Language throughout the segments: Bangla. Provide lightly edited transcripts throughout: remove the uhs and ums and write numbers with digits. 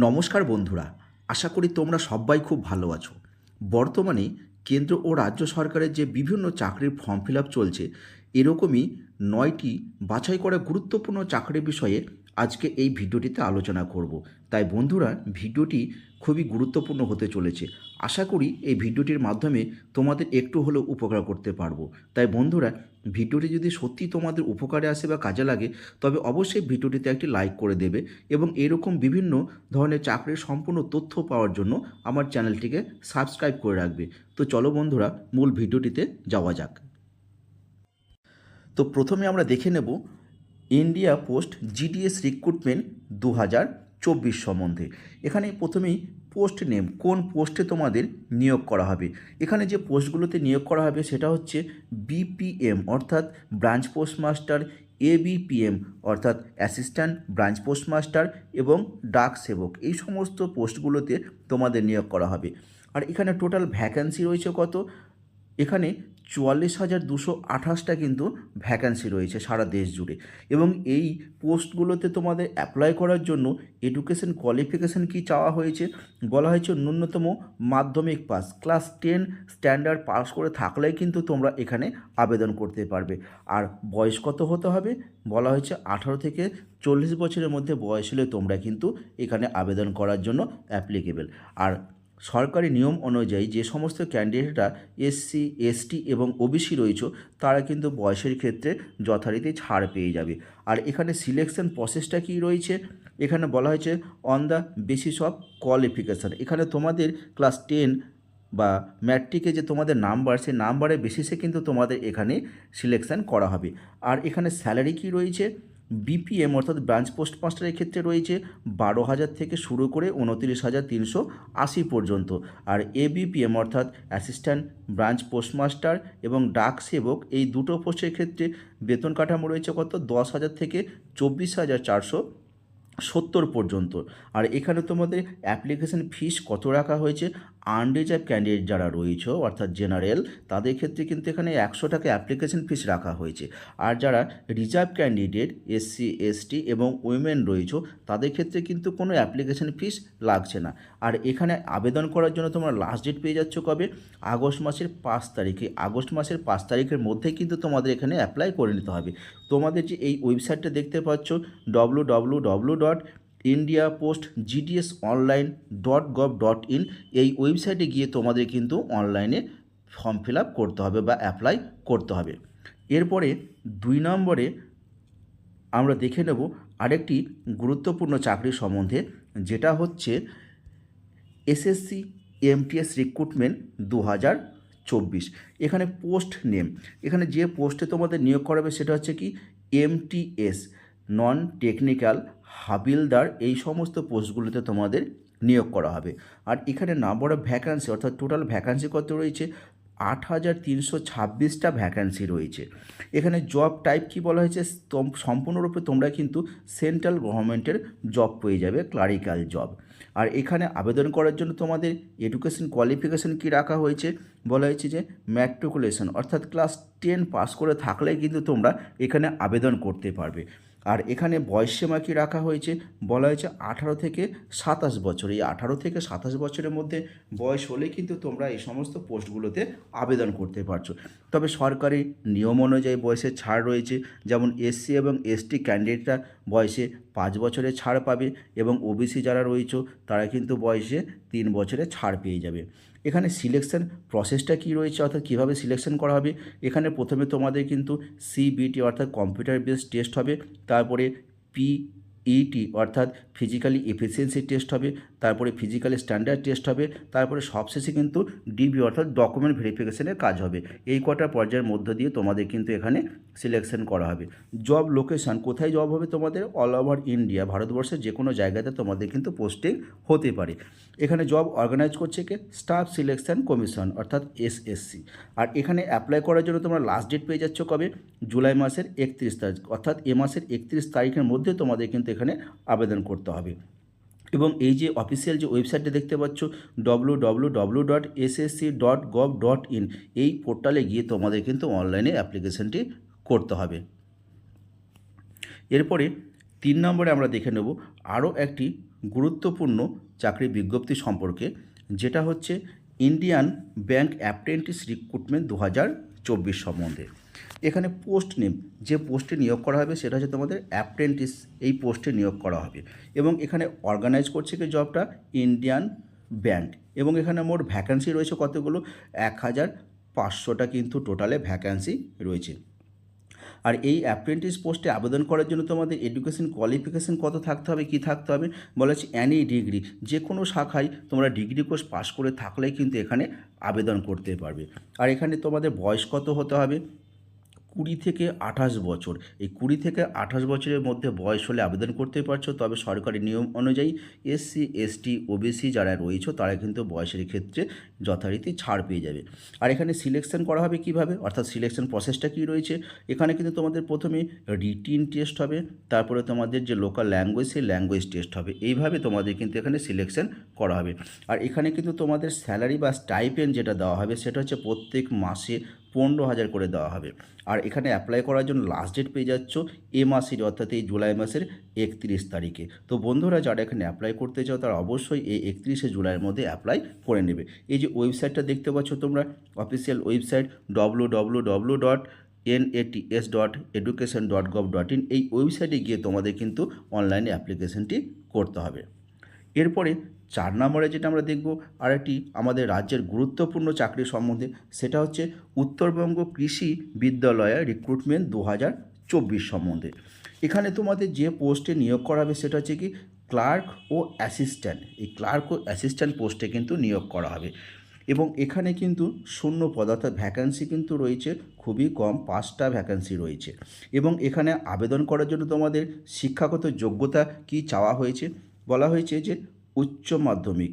নমস্কার বন্ধুরা, আশা করি তোমরা সবাই খুব ভালো আছো। বর্তমানে কেন্দ্র ও রাজ্য সরকারের যে বিভিন্ন চাকরির ফর্ম ফিল আপ চলছে, এরকমই ৯টি বাছাই করা গুরুত্বপূর্ণ চাকরির বিষয়ে আজকে এই ভিডিওটিতে আলোচনা করব। তাই বন্ধুরা, ভিডিওটি খুবই গুরুত্বপূর্ণ হতে চলেছে। আশা করি এই ভিডিওটির মাধ্যমে তোমাদের একটু হলেও উপকার করতে পারবো। তাই বন্ধুরা, ভিডিওটি যদি সত্যি তোমাদের উপকারে আসে বা কাজে লাগে, তবে অবশ্যই ভিডিওটিতে একটি লাইক করে দেবে এবং এরকম বিভিন্ন ধরনের চাকরির সম্পূর্ণ তথ্য পাওয়ার জন্য আমার চ্যানেলটিকে সাবস্ক্রাইব করে রাখবে। তো চলো বন্ধুরা, মূল ভিডিওটিতে যাওয়া যাক। তো প্রথমে আমরা দেখে নেব ইন্ডিয়া পোস্ট জিডিএস রিক্রুটমেন্ট 2024 সম্বন্ধে। এখানে প্রথমেই পোস্ট নেম, কোন পোস্টে তোমাদের নিয়োগ করা হবে। এখানে যে পোস্টগুলোতে নিয়োগ করা হবে সেটা হচ্ছে বিপিএম অর্থাৎ ব্রাঞ্চ পোস্টমাস্টার, এবিপিএম অর্থাৎ অ্যাসিস্ট্যান্ট ব্রাঞ্চ পোস্টমাস্টার এবং ডাক সেবক। এই সমস্ত পোস্টগুলোতে তোমাদের নিয়োগ করা হবে। আর এখানে টোটাল ভ্যাকান্সি রয়েছে কত? এখানে 44,228টা কিন্তু ভ্যাকান্সি রয়েছে সারা দেশ জুড়ে। এবং এই পোস্টগুলোতে তোমাদের অ্যাপ্লাই করার জন্য এডুকেশন কোয়ালিফিকেশান কি চাওয়া হয়েছে? বলা হয়েছে ন্যূনতম মাধ্যমিক পাস, ক্লাস 10 স্ট্যান্ডার্ড পাস করে থাকলেই কিন্তু তোমরা এখানে আবেদন করতে পারবে। আর বয়স কত হতে হবে? বলা হয়েছে 18 থেকে 40 বছরের মধ্যে বয়স হলে তোমরা কিন্তু এখানে আবেদন করার জন্য অ্যাপ্লিকেবল। আর সরকারি নিয়ম অনুযায়ী যে সমস্ত ক্যান্ডিডেটরা এসসি, এসটি এবং ওবিসি রয়েছে, তারা কিন্তু বয়সের ক্ষেত্রে যথারীতি ছাড় পেয়ে যাবে। আর এখানে সিলেকশন প্রসেসটা কী রয়েছে? এখানে বলা হয়েছে on the basis of qualification. এখানে তোমাদের ক্লাস 10 বা ম্যাট্রিকে যে তোমাদের নাম্বার, সেই নাম্বারের বেসিসে কিন্তু তোমাদের এখানে সিলেকশান করা হবে। আর এখানে স্যালারি কী রয়েছে? বিপিএম অর্থাৎ ব্রাঞ্চ পোস্ট মাস্টারের ক্ষেত্রে রয়েছে 12,000 থেকে শুরু করে 29,380 পর্যন্ত। আর এবিপিএম অর্থাৎ অ্যাসিস্ট্যান্ট ব্রাঞ্চ পোস্টমাস্টার এবং ডাক সেবক, এই দুটো পোস্টের ক্ষেত্রে বেতন কাঠামো রয়েছে কত? 10,000 থেকে 24,470 পর্যন্ত। আর এখানে তোমাদের অ্যাপ্লিকেশন ফিস কত রাখা হয়েছে? আনরিজার্ভ ক্যান্ডিডেট যারা রয়েছে অর্থাৎ জেনারেল, তাদের ক্ষেত্রে কিন্তু এখানে 100 টাকা অ্যাপ্লিকেশন ফিস রাখা হয়েছে। আর যারা রিজার্ভ ক্যান্ডিডেট এসসি, এসটি এবং উইমেন রয়েছে, তাদের ক্ষেত্রে কিন্তু কোনো অ্যাপ্লিকেশন ফিস লাগছে না। আর এখানে আবেদন করার জন্য তোমরা লাস্ট ডেট পেয়ে যাচ্ছ কবে? আগস্ট মাসের 5 তারিখে। আগস্ট মাসের 5 তারিখের মধ্যেই কিন্তু তোমাদের এখানে অ্যাপ্লাই করে নিতে হবে। তোমাদের যে এই ওয়েবসাইটটা দেখতে পাচ্ছ www.indiapostgdsonline.gov.in, এই ওয়েবসাইটে গিয়ে তোমাদের কিন্তু অনলাইনে ফর্ম ফিল আপ করতে হবে বা অ্যাপ্লাই করতে হবে। এরপরে 2 নম্বরে আমরা দেখে নেব আরেকটি গুরুত্বপূর্ণ চাকরি সম্বন্ধে, যেটা হচ্ছে এসএসসি এমটিএস রিক্রুটমেন্ট 2024। এখানে পোস্ট নেম, এখানে যে পোস্টে তোমাদের নিয়োগ করাবে সেটা হচ্ছে কি এমটিএস, নন টেকনিক্যাল হাবিলদার। এই সমস্ত পোস্টগুলোতে তোমাদের নিয়োগ করা হবে। আর এখানে নাম্বার অফ ভ্যাকান্সি অর্থাৎ টোটাল ভ্যাকান্সি কত রয়েছে? 8,326টা ভ্যাকান্সি রয়েছে। এখানে জব টাইপ কি বলা হয়েছে? সম্পূর্ণরূপে তোমরা কিন্তু সেন্ট্রাল গভর্নমেন্টের জব পেয়ে যাবে, ক্লারিক্যাল জব। আর এখানে আবেদন করার জন্য তোমাদের এডুকেশন কোয়ালিফিকেশান কি রাখা হয়েছে? বলা হয়েছে যে ম্যাট্রিকুলেশন অর্থাৎ ক্লাস 10 পাস করে থাকলেই কিন্তু তোমরা এখানে আবেদন করতে পারবে। আর এখানে বয়সসীমা কি রাখা হয়েছে? বলা হয়েছে 18 থেকে 27 বছর। এই 18 থেকে 27 বছরের মধ্যে বয়স হলে কিন্তু তোমরা এই সমস্ত পোস্টগুলোতে আবেদন করতে পারছো। তবে সরকারি নিয়ম অনুযায়ী বয়সের ছাড় রয়েছে। যেমন এসসি এবং এসটি ক্যান্ডিডেটরা বয়সে 5 বছরের ছাড় পাবে এবং ওবিসি যারা রয়েছে তারা কিন্তু বয়সে 3 বছরের ছাড় পেয়ে যাবে। এখানে সিলেকশন প্রসেসটা কী রয়েছে অর্থাৎ কীভাবে সিলেকশন করা হবে? এখানে প্রথমে তোমাদের কিন্তু সিবিটি অর্থাৎ কম্পিউটার বেসড টেস্ট হবে, তারপরে পিইটি অর্থাৎ ফিজিক্যালি এফিসিয়েন্সি টেস্ট হবে, তারপরে ফিজিক্যালি স্ট্যান্ডার্ড টেস্ট হবে, তারপরে সবশেষে কিন্তু ডিবি অর্থাৎ ডকুমেন্ট ভেরিফিকেশনের কাজ হবে। এই কটা পর্যায়ের মধ্য দিয়ে তোমাদের কিন্তু এখানে সিলেকশন করা হবে। জব লোকেশান, কোথায় জব হবে তোমাদের? অল ওভার ইন্ডিয়া, ভারতবর্ষের যে কোনো জায়গাতে তোমাদের কিন্তু পোস্টিং হতে পারে। এখানে জব অর্গানাইজ করছে কে? স্টাফ সিলেকশন কমিশন অর্থাৎ এসএসসি। আর এখানে অ্যাপ্লাই করার জন্য তোমরা লাস্ট ডেট পেয়ে যাচ্ছ কবে? জুলাই মাসের 31 তারিখ, অর্থাৎ এ মাসের 31 তারিখের মধ্যে তোমাদের কিন্তু এখানে আবেদন করতে হবে। এবং এই যে অফিসিয়াল যে ওয়েবসাইটটা দেখতে পাচ্ছ www.ssc.gov.in, এই পোর্টালে গিয়ে তোমাদের কিন্তু অনলাইনে অ্যাপ্লিকেশনটি করতে হবে। এরপরে 3 নম্বরে আমরা দেখে নেব আরও একটি গুরুত্বপূর্ণ চাকরি বিজ্ঞপ্তি সম্পর্কে, যেটা হচ্ছে ইন্ডিয়ান ব্যাংক অ্যাপ্রেন্টিস রিক্রুটমেন্ট 2024 সম্বন্ধে। এখানে পোস্ট নেম, যে পোস্টে নিয়োগ করা হবে সেটা হচ্ছে তোমাদের অ্যাপ্রেন্টিস, এই পোস্টে নিয়োগ করা হবে। এবং এখানে অর্গানাইজ করছে কি জবটা ইন্ডিয়ান ব্যাংক। এবং এখানে মোট ভ্যাকান্সি রয়েছে কতগুলো, 1500টা কিন্তু টোটালে ভ্যাকান্সি রয়েছে। আর এই অ্যাপ্রেন্টিস পোস্টে আবেদন করার জন্য তোমাদের এডুকেশন কোয়ালিফিকেশান কত থাকতে হবে, কি থাকতে হবে, বলা হচ্ছে অ্যানি ডিগ্রি, যে কোনো শাখায় তোমরা ডিগ্রি কোর্স পাস করে থাকলেই কিন্তু এখানে আবেদন করতে পারবে। আর এখানে তোমাদের বয়স কত হতে হবে, 20 থেকে 28 বছর। এই 20 থেকে 28 বছরের মধ্যে বয়স হলে আবেদন করতে পারছো। তবে সরকারি নিয়ম অনুযায়ী এসসি এসটি ওবিসি যারা রয়েছে তারা কিন্তু বয়সের ক্ষেত্রে যথারীতি ছাড় পেয়ে যাবে। আর এখানে সিলেকশন করা হবে কিভাবে, অর্থাৎ সিলেকশন প্রসেসটা কী রয়েছে, এখানে কিন্তু তোমাদের প্রথমে রিটিন টেস্ট হবে, তারপরে তোমাদের যে লোকাল ল্যাঙ্গুয়েজ সেই ল্যাঙ্গুয়েজ টেস্ট হবে। এইভাবে তোমাদের কিন্তু এখানে সিলেকশন করা হবে। আর এখানে কিন্তু তোমাদের স্যালারি বা স্টাইপেন্ড যেটা দেওয়া হবে সেটা হচ্ছে প্রত্যেক মাসে 15,000 করে দেওয়া হবে। আর এখানে অ্যাপ্লাই করার জন্য লাস্ট ডেট পেয়ে যাচ্ছ এ মাসের, অর্থাৎ এই জুলাই মাসের 31 তারিখে। তো বন্ধুরা যারা এখানে অ্যাপ্লাই করতে চাও তারা অবশ্যই এই 31শে জুলাইয়ের মধ্যে অ্যাপ্লাই করে নেবে। এই যে ওয়েবসাইটটা দেখতে পাচ্ছ তোমরা, অফিসিয়াল ওয়েবসাইট www.nats.education.gov.in, এই ওয়েবসাইটে গিয়ে তোমাদের কিন্তু অনলাইনে অ্যাপ্লিকেশনটি করতে হবে। এরপরে 4 নম্বরে যেটা আমরা দেখব আরেকটি আমাদের রাজ্যের গুরুত্বপূর্ণ চাকরি সম্বন্ধে, সেটা হচ্ছে উত্তরবঙ্গ কৃষি বিদ্যালয়ের রিক্রুটমেন্ট 2024 সম্বন্ধে। এখানে তোমাদের যে পোস্টে নিয়োগ করা হবে সেটা হচ্ছে কি ক্লার্ক ও অ্যাসিস্ট্যান্ট। এই ক্লার্ক ও অ্যাসিস্ট্যান্ট পোস্টে কিন্তু নিয়োগ করা হবে। এবং এখানে কিন্তু শূন্য পদ, অর্থাৎ ভ্যাকান্সি কিন্তু রয়েছে খুবই কম, 5টা ভ্যাকান্সি রয়েছে। এবং এখানে আবেদন করার জন্য তোমাদের শিক্ষাগত যোগ্যতা কি চাওয়া হয়েছে, বলা হয়েছে যে উচ্চ মাধ্যমিক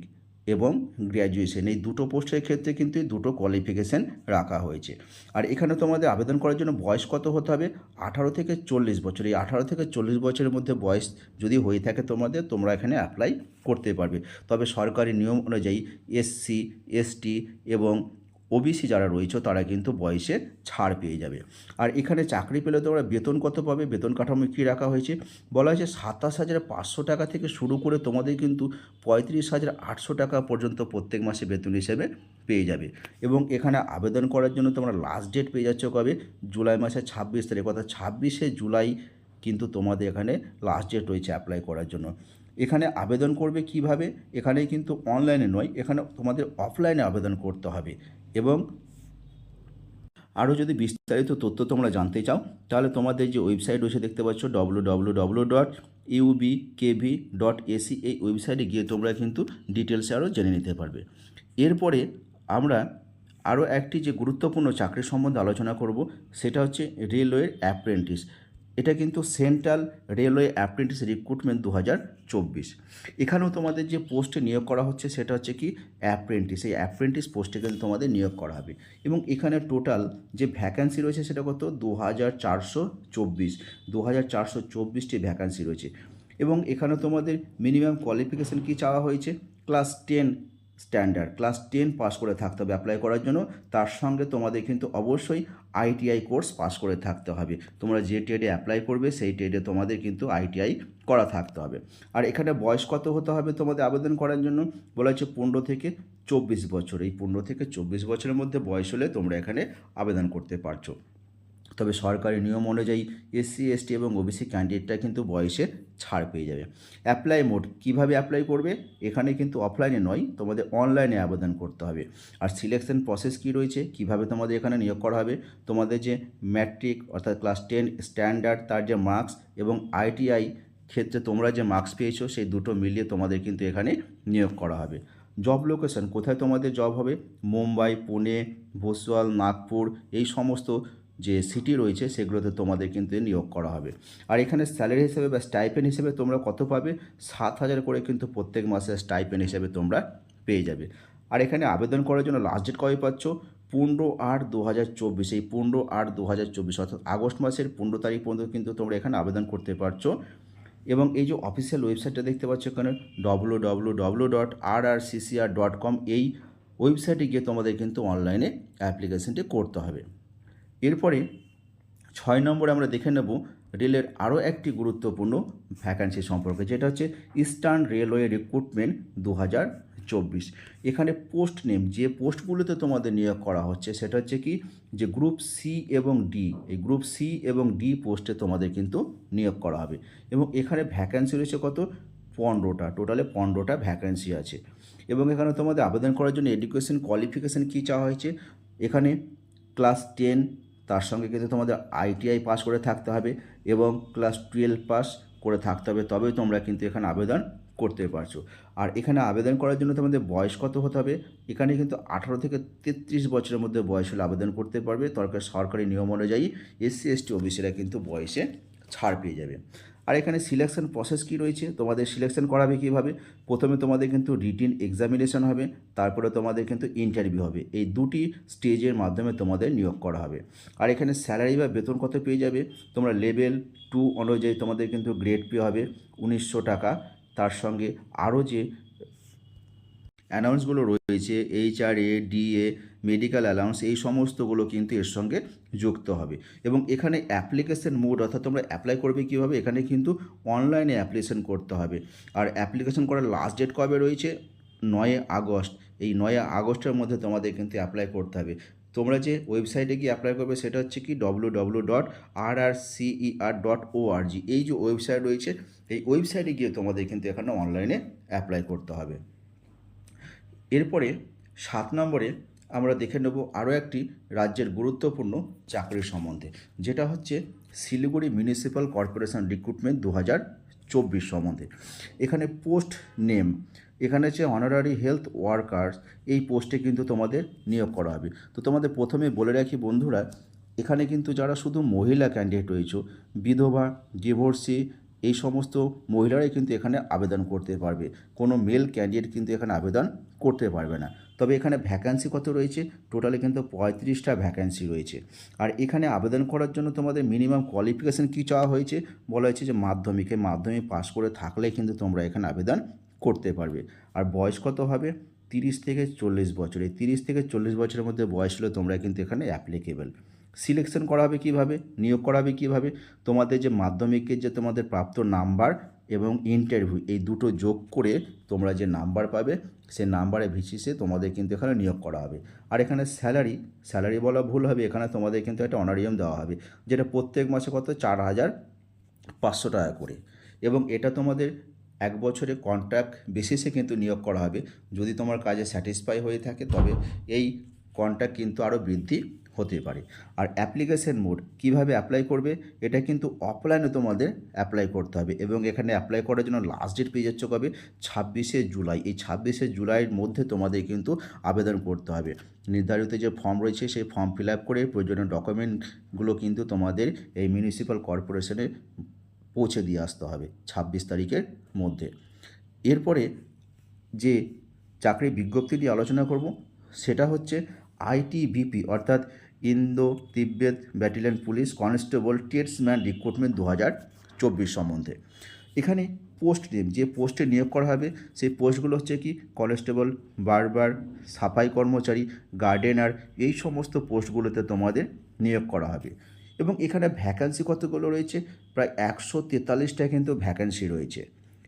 এবং গ্র্যাজুয়েশন, এই দুটো পোস্টের ক্ষেত্রে কিন্তু এই দুটো কোয়ালিফিকেশান রাখা হয়েছে। আর এখানে তোমাদের আবেদন করার জন্য বয়স কত হতে হবে, 18 থেকে 40 বছর। এই 18 থেকে 40 বছরের মধ্যে বয়স যদি হয়ে থাকে তোমাদের, তোমরা এখানে অ্যাপ্লাই করতে পারবে। তবে সরকারি নিয়ম অনুযায়ী এসসি এসটি এবং ওবিসি যারা রয়েছে তারা কিন্তু বয়সে ছাড় পেয়ে যাবে। আর এখানে চাকরি পেলে তোমরা বেতন কত পাবে, বেতন কাঠামো কী রাখা হয়েছে, বলা হয়েছে 27,500 টাকা থেকে শুরু করে তোমাদের কিন্তু 35,800 টাকা পর্যন্ত প্রত্যেক মাসে বেতন হিসেবে পেয়ে যাবে। এবং এখানে আবেদন করার জন্য তোমরা লাস্ট ডেট পেয়ে যাচ্ছ কবে, জুলাই মাসের 26 তারিখ, অর্থাৎ 26শে জুলাই কিন্তু তোমাদের এখানে লাস্ট ডেট রয়েছে অ্যাপ্লাই করার জন্য। এখানে আবেদন করবে কিভাবে, এখানে কিন্তু অনলাইনে নয়, এখানে তোমাদের অফলাইনে আবেদন করতে হবে। এবং আরও যদি বিস্তারিত তথ্য তোমরা জানতে চাও তাহলে তোমাদের যে ওয়েবসাইট রয়েছে দেখতে পাচ্ছ www.ubkv.ac, এই ওয়েবসাইটে গিয়ে তোমরা কিন্তু ডিটেলসে আরও জেনে নিতে পারবে। এরপরে আমরা আরও একটি যে গুরুত্বপূর্ণ চাকরি সম্বন্ধে আলোচনা করব সেটা হচ্ছে রেলওয়ের অ্যাপ্রেন্টিস। এটা কিন্তু সেন্ট্রাল রেলওয়ে অ্যাপ্রেন্টিস রিক্রুটমেন্ট 2024। এখানেও তোমাদের যে পোস্টে নিয়োগ করা হচ্ছে সেটা হচ্ছে কি অ্যাপ্রেন্টিস। এই অ্যাপ্রেন্টিস পোস্টে কিন্তু তোমাদের নিয়োগ করা হবে। এবং এখানে টোটাল যে ভ্যাকান্সি রয়েছে সেটা কত, 2424টি ভ্যাকান্সি রয়েছে। এবং এখানে তোমাদের মিনিমাম কোয়ালিফিকেশান কি চাওয়া হয়েছে, ক্লাস 10 স্ট্যান্ডার্ড, ক্লাস 10 পাস করে থাকতে হবে অ্যাপ্লাই করার জন্য। তার সঙ্গে তোমাদের কিন্তু অবশ্যই আইটিআই কোর্স পাস করে থাকতে হবে। তোমরা যে ট্রেডে অ্যাপ্লাই করবে সেই ট্রেডে তোমাদের কিন্তু আইটিআই করা থাকতে হবে। আর এখানে বয়স কত হতে হবে তোমাদের আবেদন করার জন্য, বলা হচ্ছে 15 থেকে 24 বছর। এই 15 থেকে 24 বছরের মধ্যে বয়স হলে তোমরা এখানে আবেদন করতে পারছো। তবে সরকারি নিয়ম অনুযায়ী এসসি এসটি এবং ওবিসি ক্যান্ডিডেটরা কিন্তু বয়সে ছাড় পেয়ে যাবে। অ্যাপ্লাই মোড কীভাবে অ্যাপ্লাই করবে, এখানে কিন্তু অফলাইনে নয়, তোমাদের অনলাইনে আবেদন করতে হবে। আর সিলেকশন প্রসেস কী রয়েছে, কিভাবে তোমাদের এখানে নিয়োগ করা হবে, তোমাদের যে ম্যাট্রিক অর্থাৎ ক্লাস 10 স্ট্যান্ডার্ড তার যে মার্কস এবং আইটিআই ক্ষেত্রে তোমরা যে মার্কস পেয়েছো সেই দুটো মিলিয়ে তোমাদের কিন্তু এখানে নিয়োগ করা হবে। জব লোকেশন কোথায় তোমাদের জব হবে, মুম্বাই, পুনে, ভোসওয়াল, নাগপুর, এই সমস্ত যে সিটি রয়েছে সেগুলোতে তোমাদের কিন্তু নিয়োগ করা হবে। আর এখানে স্যালারি হিসেবে বা স্টাইপেন্ড হিসেবে তোমরা কত পাবে, 7,000 করে কিন্তু প্রত্যেক মাসে স্টাইপেন্ড হিসেবে তোমরা পেয়ে যাবে। আর এখানে আবেদন করার জন্য লাস্ট ডেট কবে পাচ্ছ, 15/8/2024। এই 15/8/2024 অর্থাৎ আগস্ট মাসের 15 তারিখ পর্যন্ত কিন্তু তোমরা এখানে আবেদন করতে পারছো। এবং এই যে অফিসিয়াল ওয়েবসাইটটা দেখতে পাচ্ছ এখানে www.rrccr.com, এই ওয়েবসাইটে গিয়ে তোমাদের কিন্তু অনলাইনে অ্যাপ্লিকেশনটি করতে হবে। এরপরে 6 নম্বরে আমরা দেখে নেব রেলের আরও একটি গুরুত্বপূর্ণ ভ্যাকান্সি সম্পর্কে, যেটা হচ্ছে ইস্টার্ন রেলওয়ে রিক্রুটমেন্ট 2024। এখানে পোস্ট নেম, যে পোস্টগুলোতে তোমাদের নিয়োগ করা হচ্ছে সেটা হচ্ছে কি, যে গ্রুপ সি এবং ডি, এই গ্রুপ সি এবং ডি পোস্টে তোমাদের কিন্তু নিয়োগ করা হবে। এবং এখানে ভ্যাকান্সি রয়েছে কত, 15টা, টোটালে 15টা ভ্যাকান্সি আছে। এবং এখানে তোমাদের আবেদন করার জন্য এডুকেশন কোয়ালিফিকেশান কী চাওয়া হয়েছে, এখানে ক্লাস 10, তার সঙ্গে কিন্তু তোমাদের আইটিআই পাস করে থাকতে হবে এবং ক্লাস 12 পাস করে থাকতে হবে, তবেই তোমরা কিন্তু এখানে আবেদন করতে পারছো। আর এখানে আবেদন করার জন্য তোমাদের বয়স কত হতে হবে, এখানে কিন্তু 18 থেকে 33 বছরের মধ্যে বয়স হলে আবেদন করতে পারবে। সরকারি নিয়ম অনুযায়ী এসসি এসটি ওবিসিরা কিন্তু বয়সে ছাড় পেয়ে যাবে। আর এখানে সিলেকশন প্রসেস কী রয়েছে, তোমাদের সিলেকশন করাবে কীভাবে, প্রথমে তোমাদের কিন্তু রিটিন এক্সামিনেশন হবে, তারপরে তোমাদের কিন্তু ইন্টারভিউ হবে। এই দুটি স্টেজের মাধ্যমে তোমাদের নিয়োগ করা হবে। আর এখানে স্যালারি বা বেতন কত পেয়ে যাবে, তোমরা লেভেল 2 অনুযায়ী তোমাদের কিন্তু গ্রেড পে হবে 1900 টাকা। তার সঙ্গে আরও যে অ্যালাউন্সগুলো রয়েছে, এইচআরএ, ডিএ, মেডিকেল অ্যালাউন্স, এই সমস্তগুলো কিন্তু এর সঙ্গে যুক্ত হবে। এবং এখানে অ্যাপ্লিকেশন মোড, অর্থাৎ তোমরা অ্যাপ্লাই করবে কীভাবে, এখানে কিন্তু অনলাইনে অ্যাপ্লিকেশন করতে হবে। আর অ্যাপ্লিকেশন করার লাস্ট ডেট কবে রয়েছে, 9 আগস্ট। এই 9 আগস্টের মধ্যে তোমাদের কিন্তু অ্যাপ্লাই করতে হবে। তোমরা যে ওয়েবসাইটে গিয়ে অ্যাপ্লাই করবে সেটা হচ্ছে কি www.rrcer.org। এই যে ওয়েবসাইট রয়েছে, এই ওয়েবসাইটে গিয়ে তোমাদের কিন্তু এখানে অনলাইনে অ্যাপ্লাই করতে হবে। এরপরে 7 নম্বরে আমরা দেখে নেব আরও একটি রাজ্যের গুরুত্বপূর্ণ চাকরি সম্বন্ধে, যেটা হচ্ছে শিলিগুড়ি মিউনিসিপ্যাল কর্পোরেশন রিক্রুটমেন্ট 2024 সম্বন্ধে। এখানে পোস্ট নেম, এখানে হচ্ছে অনারারি হেলথ ওয়ার্কার্স, এই পোস্টে কিন্তু তোমাদের নিয়োগ করা হবে। তো তোমাদের প্রথমে বলে রাখি বন্ধুরা, এখানে কিন্তু যারা শুধু মহিলা ক্যান্ডিডেট রয়েছে, বিধবা, ডিভোর্সি, এই সমস্ত মহিলারাই কিন্তু এখানে আবেদন করতে পারবে। কোনো মেল ক্যান্ডিডেট কিন্তু এখানে আবেদন করতে পারবে না। তবে এখানে ভ্যাকান্সি কত রয়েছে, টোটালে কিন্তু 35টা ভ্যাকান্সি রয়েছে। আর এখানে আবেদন করার জন্য তোমাদের মিনিমাম কোয়ালিফিকেশান কী চাওয়া হয়েছে, বলা হয়েছে যে মাধ্যমিক পাস করে থাকলে কিন্তু তোমরা এখানে আবেদন করতে পারবে। আর বয়স কত হবে, 30 থেকে 40 বছর। এই 30 থেকে 40 বছরের মধ্যে বয়স হলে তোমরা কিন্তু এখানে অ্যাপ্লিকেবল। সিলেকশন করা হবে কীভাবে, নিয়োগ করা হবে কীভাবে, তোমাদের যে মাধ্যমিকের যে তোমাদের প্রাপ্ত নাম্বার এবং ইন্টারভিউ, এই দুটো যোগ করে তোমরা যে নাম্বার পাবে, সে নাম্বারে ভিত্তিতে তোমাদের কিন্তু এখানে নিয়োগ করা হবে। আর এখানে স্যালারি বলা ভুল হবে, এখানে তোমাদের কিন্তু একটা অনারিয়াম দেওয়া হবে, যেটা প্রত্যেক মাসে কত, 4500 টাকা করে। এবং এটা তোমাদের 1 বছরে কন্ট্রাক্ট বেসিসে কিন্তু নিয়োগ করা হবে। যদি তোমার কাজে স্যাটিসফাই হয়ে থাকে তবে এই কন্ট্রাক্ট কিন্তু আরও বৃদ্ধি হতে পারে। আর অ্যাপ্লিকেশন মোড কীভাবে অ্যাপ্লাই করবে, এটা কিন্তু অফলাইনে তোমাদের অ্যাপ্লাই করতে হবে। এবং এখানে অ্যাপ্লাই করার জন্য লাস্ট ডেট পেয়ে যাচ্ছে কবে, 26শে জুলাই। এই 26শে জুলাইয়ের মধ্যে তোমাদের কিন্তু আবেদন করতে হবে। নির্ধারিত যে ফর্ম রয়েছে সেই ফর্ম ফিল আপ করে প্রয়োজনীয় ডকুমেন্টগুলো কিন্তু তোমাদের এই মিউনিসিপ্যাল কর্পোরেশনে পৌঁছে দিয়ে আসতে হবে 26 তারিখের মধ্যে। এরপরে যে চাকরি বিজ্ঞপ্তি নিয়ে আলোচনা করব সেটা হচ্ছে আইটিবিপি, অর্থাৎ Indo Tibbat battalion police constable tradesman recruitment 2024 সম্বন্ধে। এখানে পোস্ট নেম, যে পোস্টে নিয়োগ করা হবে সেই পোস্টগুলো হচ্ছে কি কনস্টেবল, বারবার, সাফাই কর্মচারী, গার্ডেনার, এই সমস্ত পোস্টগুলোতে তোমাদের নিয়োগ করা হবে। এবং এখানে ভ্যাকান্সি কতগুলো রয়েছে, প্রায় 143টা কিন্তু ভ্যাকান্সি রয়েছে।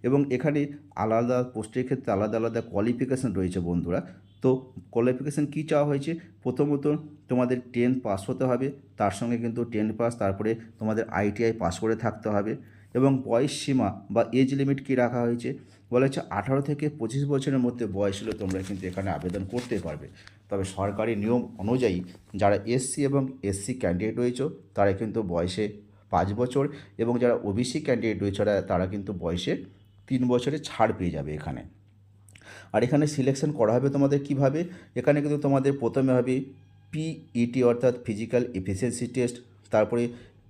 এবং এখানে আলাদা পোস্টের ক্ষেত্রে আলাদা আলাদা কোয়ালিফিকেশান রয়েছে বন্ধুরা। তো কোয়ালিফিকেশান কী চাওয়া হয়েছে, প্রথমত তোমাদের 10 পাস হতে হবে, তার সঙ্গে কিন্তু 10 পাস, তারপরে তোমাদের আইটিআই পাস করে থাকতে হবে। এবং বয়স সীমা বা এজ লিমিট কী রাখা হয়েছে, বলা হচ্ছে 18 থেকে 25 বছরের মধ্যে বয়স হলে তোমরা কিন্তু এখানে আবেদন করতে পারবে। তবে সরকারি নিয়ম অনুযায়ী যারা এসসি এবং এসসি ক্যান্ডিডেট রয়েছে তারা কিন্তু বয়সে 5 বছর, এবং যারা ওবিসি ক্যান্ডিডেট রয়েছে তারা কিন্তু বয়সে 3 বছরে ছাড় পেয়ে যাবে এখানে। আর এখানে সিলেকশন করা হবে তোমাদের কিভাবে, এখানে কিন্তু তোমাদের প্রথমে হবে পিইটি অর্থাৎ ফিজিক্যাল এফিসিয়েন্সি টেস্ট, তারপরে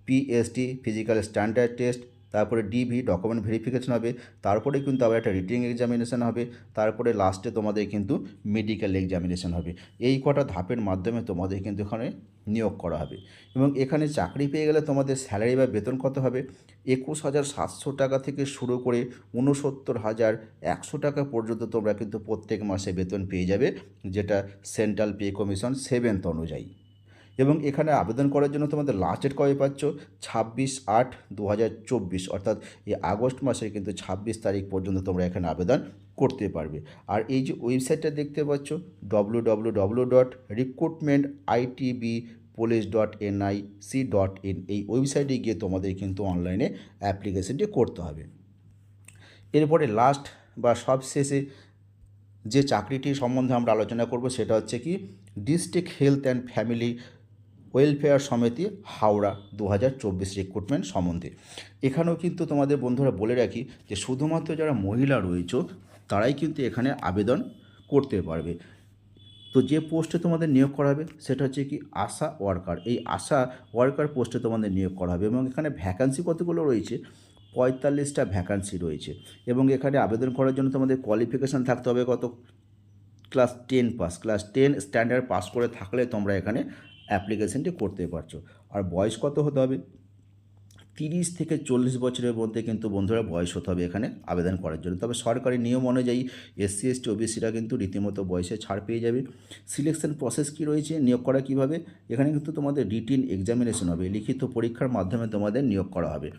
পিএসটি ফিজিক্যাল স্ট্যান্ডার্ড টেস্ট, তারপরে ডিভি ডকুমেন্ট ভেরিফিকেশন হবে, তারপরে কিন্তু আবার একটা রিটিং এক্সামিনেশান হবে, তারপরে লাস্টে তোমাদের কিন্তু মেডিকেল এক্সামিনেশান হবে। এই কটা ধাপের মাধ্যমে তোমাদের কিন্তু এখানে নিয়োগ করা হবে। এবং এখানে চাকরি পেয়ে গেলে তোমাদের স্যালারি বা বেতন কত হবে, 21,700 টাকা থেকে শুরু করে 69,100 টাকা পর্যন্ত তোমরা কিন্তু প্রত্যেক মাসে বেতন পেয়ে যাবে, যেটা সেন্ট্রাল পে কমিশন 7th অনুযায়ী। এবং এখানে আবেদন করার জন্য তোমাদের লাস্ট ডেট কবে পাচ্ছ 26/8/2024, অর্থাৎ এই আগস্ট মাসের কিন্তু 26 তারিখ পর্যন্ত তোমরা এখানে আবেদন করতে পারবে। আর এই যে ওয়েবসাইটটা দেখতে পাচ্ছ www.recruitmentitbpolice.nic.in, এই ওয়েবসাইটে গিয়ে তোমাদের কিন্তু অনলাইনে অ্যাপ্লিকেশনটি করতে হবে। এরপরে লাস্ট বা সবশেষে যে চাকরিটি সম্বন্ধে আমরা আলোচনা করব সেটা হচ্ছে কি district health and family welfare সমিতি হাওড়া 2024 রিক্রুটমেন্ট সম্বন্ধে। এখানেও কিন্তু তোমাদের বন্ধুরা বলে রাখি যে শুধুমাত্র যারা মহিলা রয়েছে তারাই কিন্তু এখানে আবেদন করতে পারবে। তো যে পোস্টে তোমাদের নিয়োগ করা হবে সেটা হচ্ছে কি আশা ওয়ার্কার। এই আশা ওয়ার্কার পোস্টে তোমাদের নিয়োগ করা হবে এবং এখানে ভ্যাকান্সি কতগুলো রয়েছে, 45টা ভ্যাকান্সি রয়েছে। এবং এখানে আবেদন করার জন্য তোমাদের কোয়ালিফিকেশান থাকতে হবে কত, class 10 pass, class 10 standard pass করে থাকলে তোমরা এখানে অ্যাপ্লিকেশানটি করতে পারছো। আর বয়স কত হতে হবে, 30 থেকে 40 বছরের মধ্যে কিন্তু বন্ধুরা বয়স হতে হবে এখানে আবেদন করার জন্য। তবে সরকারি নিয়ম অনুযায়ী SC ST OBCরা কিন্তু রীতিমতো বয়সে ছাড় পেয়ে যাবে। সিলেকশন প্রসেস কী রয়েছে, নিয়োগ করা কীভাবে, এখানে কিন্তু তোমাদের রিটিন এক্সামিনেশন হবে, লিখিত পরীক্ষার মাধ্যমে তোমাদের নিয়োগ করা হবে।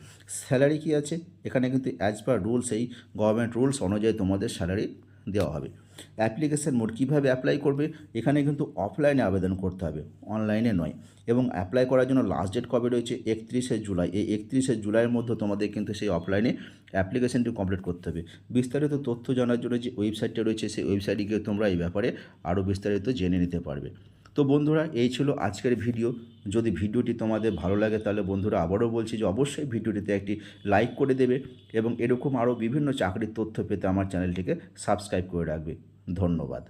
স্যালারি কী আছে, এখানে কিন্তু অ্যাজ পার রুলস, এই গভর্নমেন্ট রুলস অনুযায়ী তোমাদের স্যালারি দেওয়া হবে। অ্যাপ্লিকেশান মোড কীভাবে অ্যাপ্লাই করবে, এখানে কিন্তু অফলাইনে আবেদন করতে হবে, অনলাইনে নয়। এবং অ্যাপ্লাই করার জন্য লাস্ট ডেট কবে রয়েছে 31শে জুলাই। এই 31শে জুলাইয়ের মধ্যে তোমাদের কিন্তু সেই অফলাইনে অ্যাপ্লিকেশানটি কমপ্লিট করতে হবে। বিস্তারিত তথ্য জানার জন্য যে ওয়েবসাইটটা রয়েছে সেই ওয়েবসাইটে গিয়ে তোমরা এই ব্যাপারে আরও বিস্তারিত জেনে নিতে পারবে। তো বন্ধুরা এই ছিল আজকের ভিডিও। যদি ভিডিওটি তোমাদের ভালো লাগে তাহলে বন্ধুরা আবারও বলছি যে অবশ্যই ভিডিওটিতে একটি লাইক করে দেবে এবং এরকম আরও বিভিন্ন চাকরির তথ্য পেতে আমার চ্যানেলটিকে সাবস্ক্রাইব করে রাখবে। ধন্যবাদ।